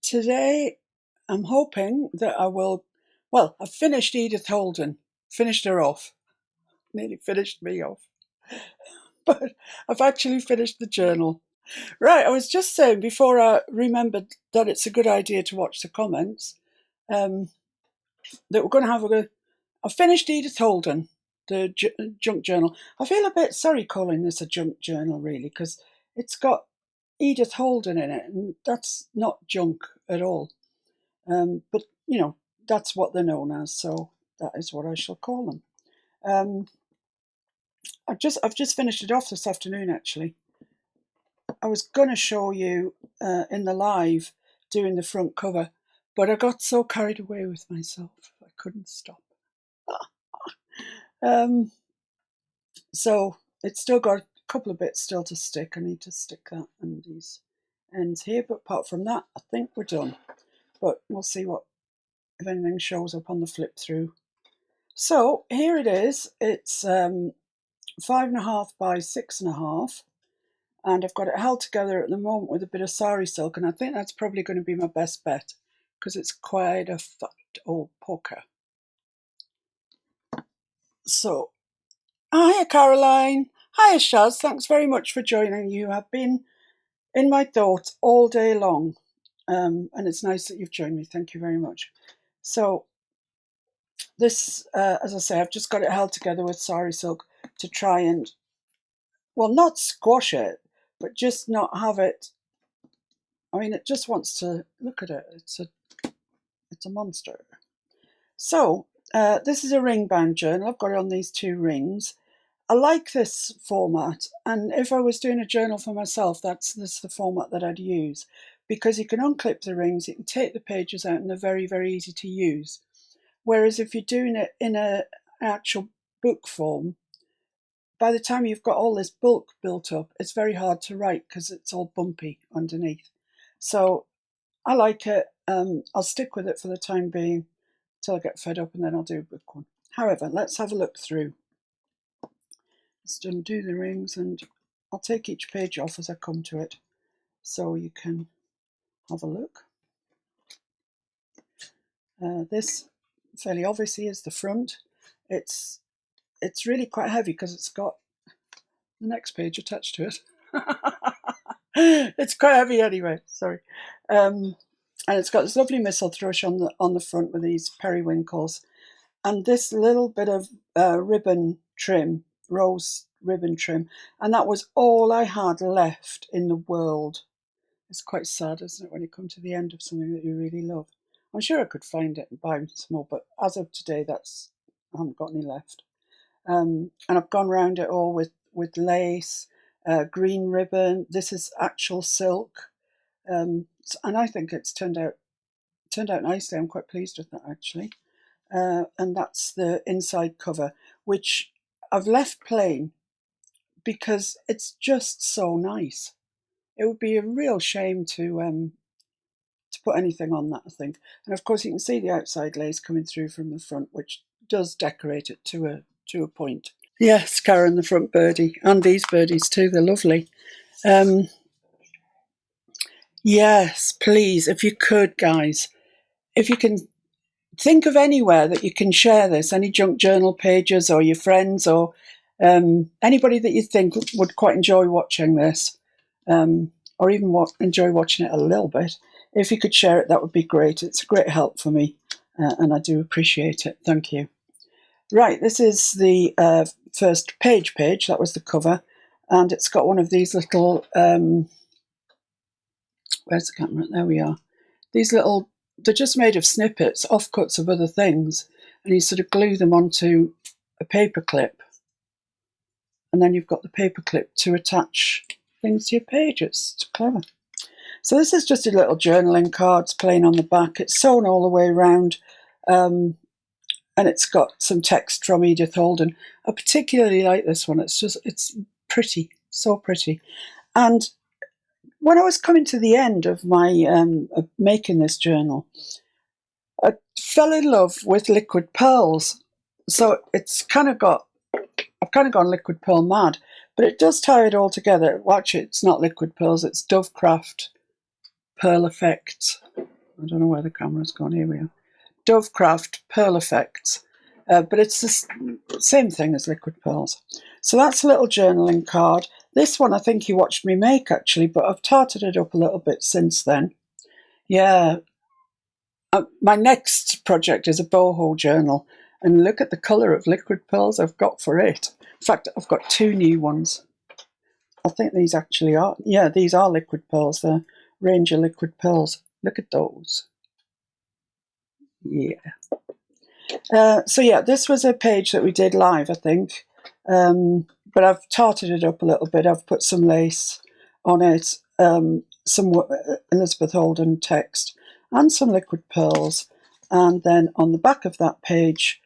Today I'm hoping that I will, well, I've finished Edith Holden, finished her off, nearly finished me off, but I've actually finished the journal. Right, I was just saying before I remembered that it's a good idea to watch the comments, um, that we're going to have I finished Edith Holden, the junk journal. I feel a bit sorry calling this a junk journal, really, because it's got Edith Holden in it, and that's not junk at all. But you know, that's what they're known as, so that is what I shall call them. I've just finished it off this afternoon. Actually, I was going to show you in the live doing the front cover, but I got so carried away with myself I couldn't stop. So it's still got a couple of bits still to stick. I need to stick that and these ends here, but apart from that, I think we're done. But we'll see if anything shows up on the flip through. So here it is. It's 5.5 by 6.5, and I've got it held together at the moment with a bit of sari silk, and I think that's probably going to be my best bet because it's quite a fat old poker. So, hiya Caroline, hiya Shaz, thanks very much for joining. You have been in my thoughts all day long, and it's nice that you've joined me. Thank you very much. So this, as I say, I've just got it held together with sari silk to try and, well, not squash it, but just not have it. I mean, it just wants to look at it. It's a monster. So this is a ring bound journal. I've got it on these 2 rings. I like this format, and if I was doing a journal for myself, this is the format that I'd use, because you can unclip the rings, you can take the pages out, and they're very, very easy to use. Whereas if you're doing it in an actual book form, by the time you've got all this bulk built up, it's very hard to write because it's all bumpy underneath. So I like it. I'll stick with it for the time being till I get fed up, and then I'll do a book one. However, let's have a look through. Let's undo the rings, and I'll take each page off as I come to it so you can have a look. This fairly obviously is the front. It's really quite heavy because it's got the next page attached to it. It's quite heavy anyway, sorry. And it's got this lovely missile thrush on the front with these periwinkles, and this little bit of ribbon trim, rose ribbon trim, and that was all I had left in the world. It's quite sad, isn't it, when you come to the end of something that you really love. I'm sure I could find it and buy some more, but as of today, I haven't got any left. And I've gone round it all with lace, green ribbon. This is actual silk, and I think it's turned out nicely. I'm quite pleased with that, actually. And that's the inside cover, which I've left plain because it's just so nice. It would be a real shame to put anything on that, I think. And of course, you can see the outside lace coming through from the front, which does decorate it to a point. Yes, Karen, the front birdie, and these birdies too. They're lovely. Yes, please, if you could, guys, if you can think of anywhere that you can share this, any junk journal pages or your friends or anybody that you think would quite enjoy watching this, or even enjoy watching it a little bit. If you could share it, that would be great. It's a great help for me, and I do appreciate it. Thank you. Right, this is the first page. That was the cover, and it's got one of these little, where's the camera? There we are. These little, they're just made of snippets, offcuts of other things, and you sort of glue them onto a paper clip, and then you've got the paper clip to attach things to your pages. It's clever. So this is just a little journaling card. It's plain on the back. It's sewn all the way around, and it's got some text from Edith Holden. I particularly like this one. It's pretty, so pretty. And when I was coming to the end of my of making this journal, I fell in love with liquid pearls. So I've kind of gone liquid pearl mad, but it does tie it all together. Well, actually, it's not liquid pearls, it's Dovecraft Pearl Effects I don't know where the camera's gone. Here we are. Dovecraft Pearl Effects. But it's the same thing as liquid pearls. So that's a little journaling card. This one I think you watched me make actually, but I've tarted it up a little bit since then. Yeah. My next project is a boho journal, and look at the colour of liquid pearls I've got for it. In fact, I've got 2 new ones. I think these actually are, yeah, these are liquid pearls. They're Ranger liquid pearls. Look at those. Yeah. So yeah, this was a page that we did live, I think, but I've tarted it up a little bit. I've put some lace on it, some Elizabeth Holden text, and some liquid pearls. And then on the back of that page,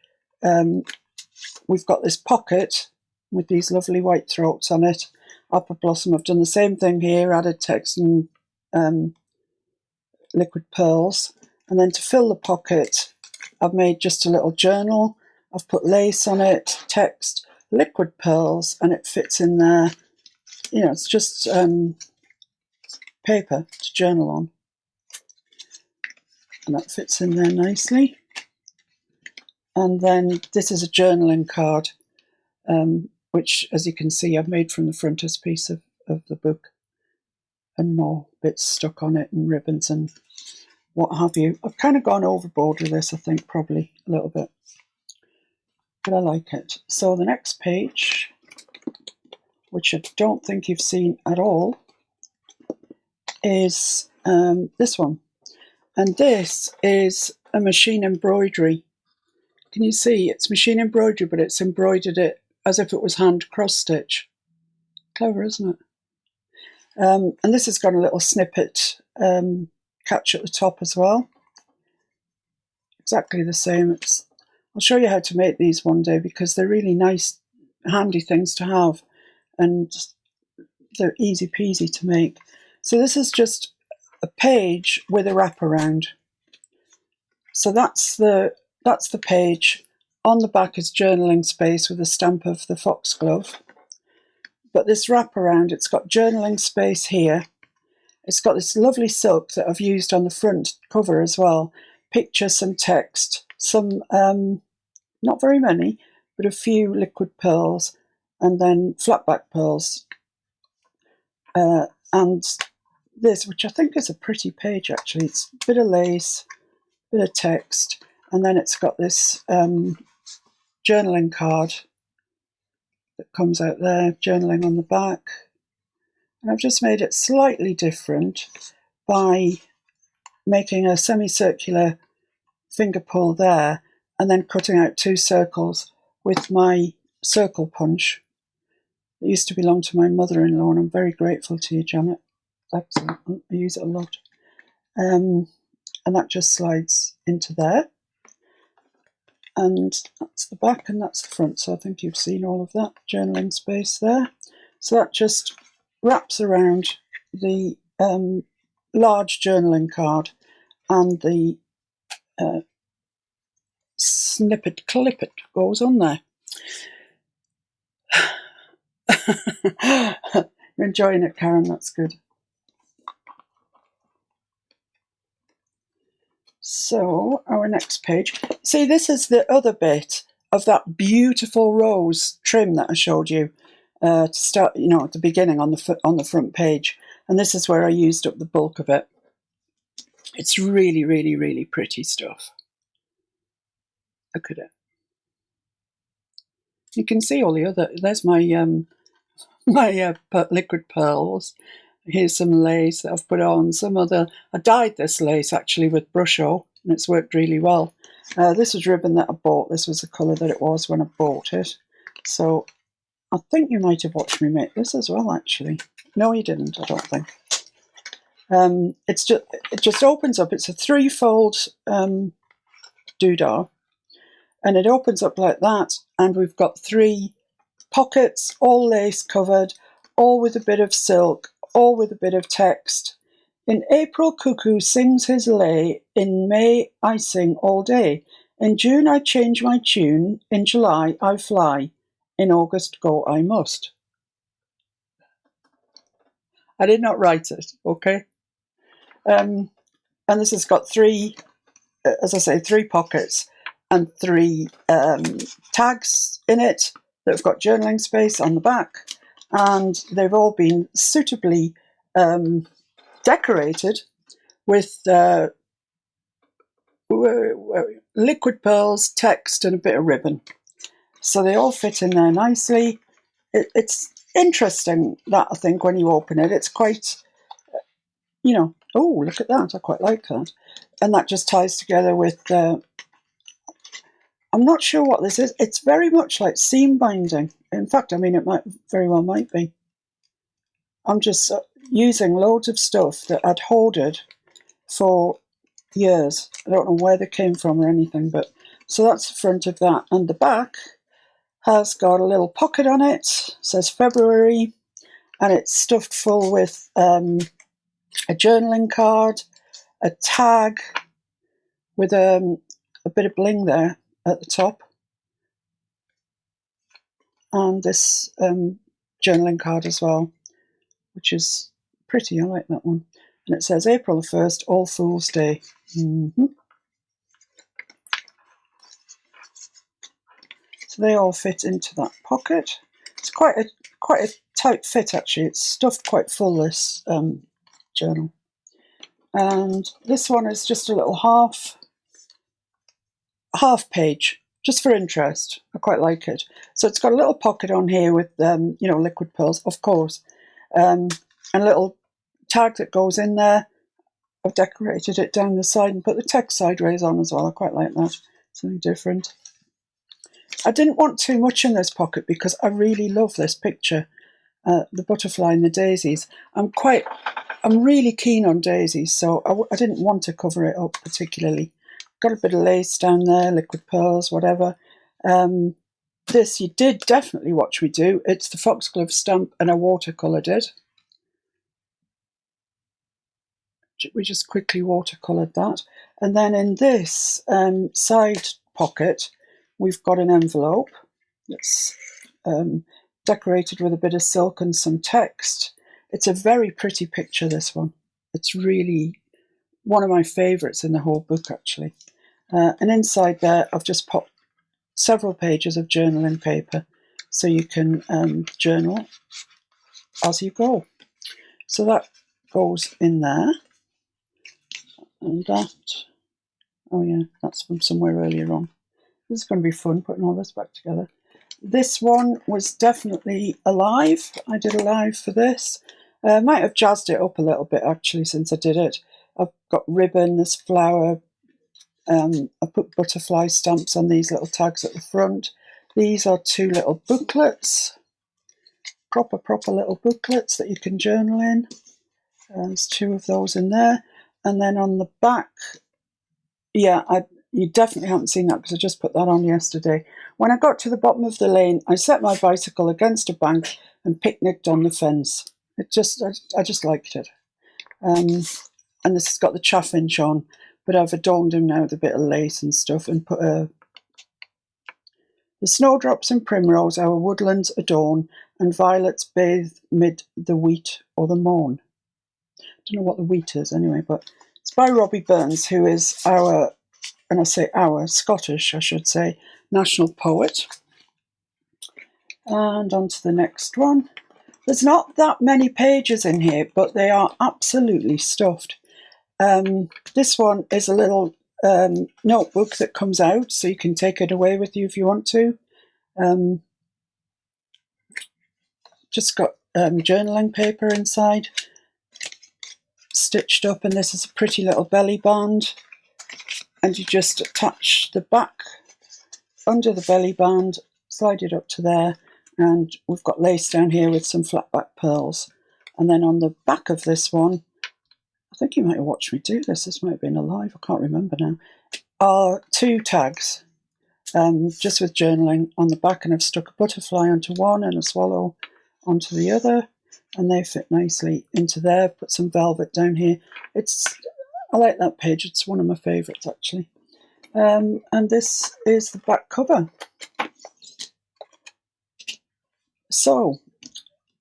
we've got this pocket with these lovely white throats on it. Upper Blossom. I've done the same thing here, added text and liquid pearls. And then to fill the pocket, I've made just a little journal. I've put lace on it, text, liquid pearls, and it fits in there. You know, it's just paper to journal on. And that fits in there nicely. And then this is a journaling card, which, as you can see, I've made from the frontispiece of the book, and more bits stuck on it and ribbons and what have you. I've kind of gone overboard with this, I think, probably a little bit, but I like it. So the next page, which I don't think you've seen at all, is this one. And this is a machine embroidery. Can you see? It's machine embroidery, but it's embroidered it as if it was hand cross-stitch. Clever, isn't it? And this has got a little snippet catch at the top as well. Exactly the same. I'll show you how to make these one day, because they're really nice, handy things to have, and they're easy peasy to make. So this is just a page with a wraparound. So that's the page. On the back is journaling space with a stamp of the foxglove. But this wraparound, it's got journaling space here. It's got this lovely silk that I've used on the front cover as well. Picture, some text, some, not very many, but a few liquid pearls, and then flat back pearls. And this, which I think is a pretty page actually, it's a bit of lace, bit of text, and then it's got this journaling card that comes out there, journaling on the back. And I've just made it slightly different by making a semicircular finger pull there and then cutting out 2 circles with my circle punch. It used to belong to my mother-in-law, and I'm very grateful to you, Janet. It's excellent. I use it a lot. And that just slides into there. And that's the back and that's the front. So I think you've seen all of that journaling space there. So that just wraps around the large journaling card, and the snippet clippet goes on there. You're enjoying it, Karen, that's good. So our next page, see, this is the other bit of that beautiful rose trim that I showed you to start, you know, at the beginning on the front page, and this is where I used up the bulk of it. It's really, really, really pretty stuff. Look at it. You can see all the other. There's my liquid pearls. Here's some lace that I've put on. Some other. I dyed this lace actually with Brusho, and it's worked really well. This was ribbon that I bought. This was the colour that it was when I bought it. So I think you might have watched me make this as well, actually. No, you didn't, I don't think. It just opens up. It's a 3-fold doodah, and it opens up like that, and we've got 3 pockets, all lace covered, all with a bit of silk, all with a bit of text. In April, cuckoo sings his lay. In May, I sing all day. In June, I change my tune. In July, I fly. In August, go I must. I did not write it, okay? And And this has got three, as I say, 3 pockets and 3 tags in it that have got journaling space on the back, and they've all been suitably decorated with liquid pearls, text, and a bit of ribbon. So they all fit in there nicely. It's interesting, that, I think, when you open it. It's quite, you know, oh, look at that. I quite like that. And that just ties together with, I'm not sure what this is. It's very much like seam binding. In fact, I mean, it might very well might be. I'm just using loads of stuff that I'd hoarded for years. I don't know where they came from or anything, but so that's the front of that. And the back has got a little pocket on it, says February, and it's stuffed full with a journaling card, a tag with a bit of bling there at the top, and this journaling card as well, which is pretty. I like that one. And it says April the 1st, All Fool's Day. So they all fit into that pocket. It's quite a tight fit, actually. It's stuffed quite full, this journal. And this one is just a little half page, just for interest. I quite like it. So it's got a little pocket on here with you know, liquid pearls, of course, and a little tag that goes in there. I've decorated it down the side and put the text sideways on as well. I quite like that. Something different. I didn't want too much in this pocket because I really love this picture, the butterfly and the daisies. I'm really keen on daisies, so I didn't want to cover it up particularly. Got a bit of lace down there, liquid pearls, whatever. This you did definitely watch me do. It's the foxglove stamp, and I watercoloured it. We just quickly watercoloured that. And then in this side pocket, we've got an envelope that's decorated with a bit of silk and some text. It's a very pretty picture, this one. It's really one of my favourites in the whole book, actually. And inside there, I've just popped several pages of journaling paper, so you can journal as you go. So that goes in there. And that, oh yeah, that's from somewhere earlier on. This is going to be fun, putting all this back together. This one was definitely a live. I did a live for this. I might have jazzed it up a little bit, actually, since I did it. I've got ribbon, this flower. I put butterfly stamps on these little tags at the front. These are 2 little booklets. Proper little booklets that you can journal in. There's 2 of those in there. And then on the back, yeah, you definitely haven't seen that because I just put that on yesterday. When I got to the bottom of the lane, I set my bicycle against a bank and picnicked on the fence. I just liked it. And this has got the chaffinch on, but I've adorned him now with a bit of lace and stuff, and put the snowdrops and primrose our woodlands adorn, and violets bathe mid the wheat or the morn. Don't know what the wheat is anyway, but it's by Robbie Burns, who is our, and I say our, Scottish, I should say, national poet. And on to the next one. There's not that many pages in here, but they are absolutely stuffed. This one is a little notebook that comes out, so you can take it away with you if you want to. Just got journaling paper inside, stitched up, and this is a pretty little belly band, and you just attach the back under the belly band, slide it up to there, and we've got lace down here with some flat back pearls. And then on the back of this one, I think you might have watched me do this might have been a live, I can't remember now, are 2 tags just with journaling on the back, and I've stuck a butterfly onto one and a swallow onto the other, and they fit nicely into there. Put some velvet down here. I like that page, it's one of my favourites, actually. And this is the back cover. So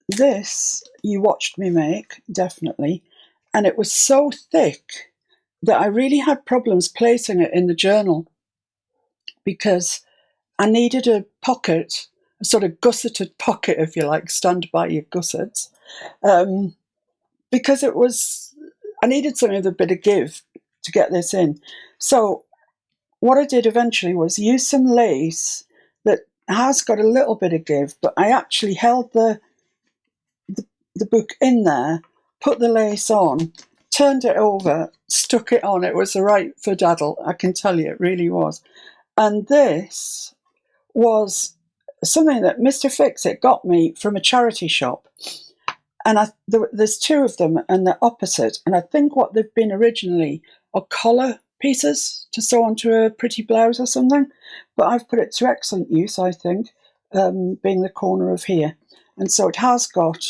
this you watched me make, definitely, and it was so thick that I really had problems placing it in the journal because I needed a pocket, a sort of gusseted pocket, if you like, stand by your gussets, because I needed something with a bit of give to get this in. So what I did eventually was use some lace that has got a little bit of give, but I actually held the book in there, put the lace on, turned it over, stuck it on. It was the right for daddle, I can tell you, it really was. And this was something that Mr. Fix-It got me from a charity shop. And there's two of them and they're opposite. And I think what they've been originally are collar pieces to sew onto a pretty blouse or something. But I've put it to excellent use, I think, being the corner of here. And so it has got,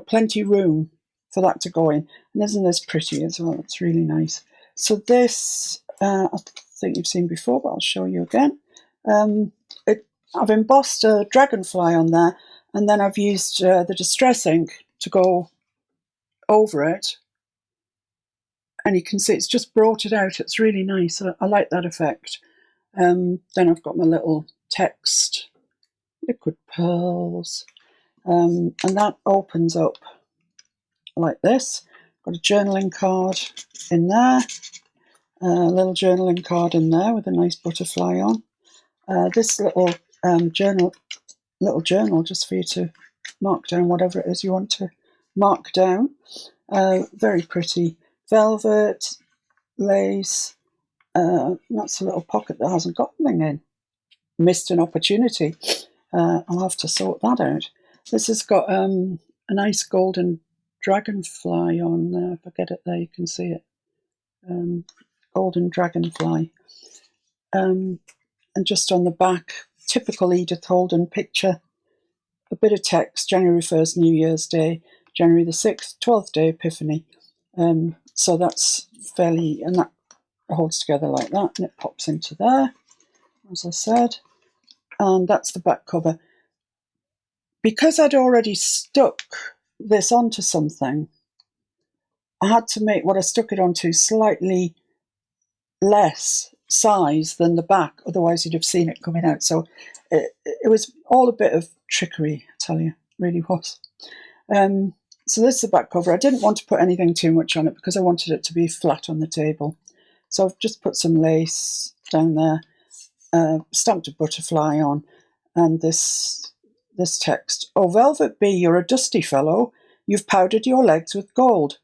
plenty room for that to go in. And isn't this pretty as well? It's really nice. So this, I think you've seen before, but I'll show you again. I've embossed a dragonfly on there, and then I've used the distress ink to go over it. And you can see it's just brought it out. It's really nice. I like that effect. Then I've got my little text, liquid pearls, and that opens up like this. Got a journaling card in there, a little journaling card in there with a nice butterfly on. This little journal just for you to mark down whatever it is you want to mark down. Very pretty velvet, lace. That's a little pocket that hasn't got anything in. Missed an opportunity. I'll have to sort that out. This has got a nice golden dragonfly on there. If I get it there, you can see it. Golden dragonfly. And just on the back, typical Edith Holden picture. A bit of text, January 1st, New Year's Day, January the 6th, 12th day, Epiphany. So that's fairly, and that holds together like that, and it pops into there, as I said. And that's the back cover. Because I'd already stuck this onto something, I had to make what I stuck it onto slightly less size than the back, otherwise you'd have seen it coming out. So it was all a bit of trickery, I tell you, it really was. So this is the back cover. I didn't want to put anything too much on it because I wanted it to be flat on the table. So I've just put some lace down there, stamped a butterfly on, and this text. Oh, Velvet Bee, you're a dusty fellow. You've powdered your legs with gold.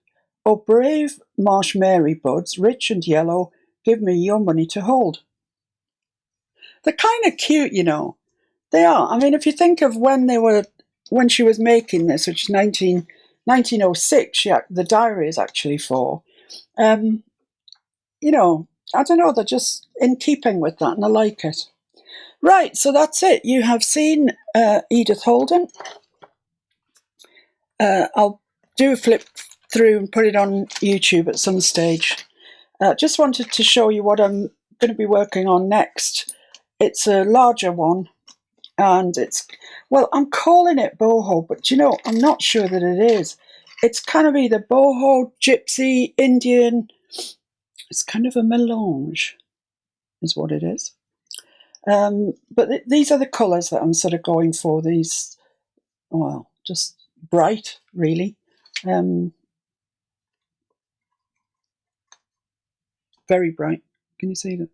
Oh, brave Marsh Mary buds, rich and yellow, give me your money to hold. They're kind of cute, They are. I mean, if you think of when she was making this, which is 1906, the diary is actually for, I don't know, they're just in keeping with that, and I like it. Right, so that's it. You have seen Edith Holden. I'll do a flip through and put it on YouTube at some stage. Just wanted to show you what I'm going to be working on next. It's a larger one, and I'm calling it boho, but I'm not sure that it is. It's kind of either boho, gypsy, Indian. It's kind of a melange, is what it is. But these are the colours that I'm sort of going for. These, just bright, really. Very bright. Can you see them?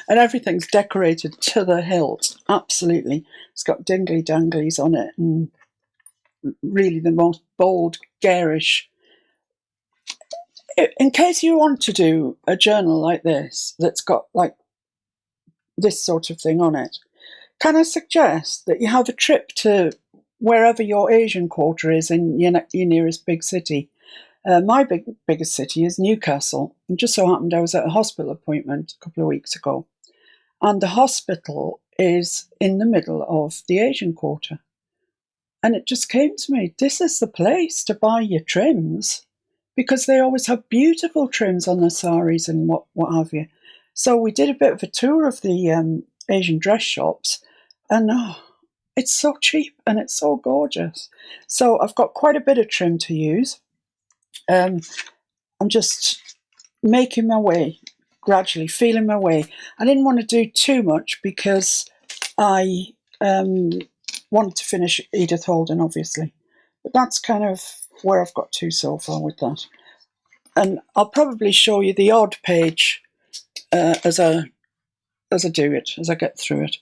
And everything's decorated to the hilt. Absolutely. It's got dingly danglies on it, and really the most bold, garish. In case you want to do a journal like this that's got like this sort of thing on it, can I suggest that you have a trip to wherever your Asian quarter is in your nearest big city? My biggest city is Newcastle. And just so happened I was at a hospital appointment a couple of weeks ago. And the hospital is in the middle of the Asian quarter. And it just came to me, this is the place to buy your trims, because they always have beautiful trims on their saris and what have you. So we did a bit of a tour of the Asian dress shops, and it's so cheap and it's so gorgeous. So I've got quite a bit of trim to use. I'm just making my way, gradually feeling my way. I didn't want to do too much because I wanted to finish Edith Holden, obviously. But that's kind of where I've got to so far with that. And I'll probably show you the odd page as I do it, as I get through it.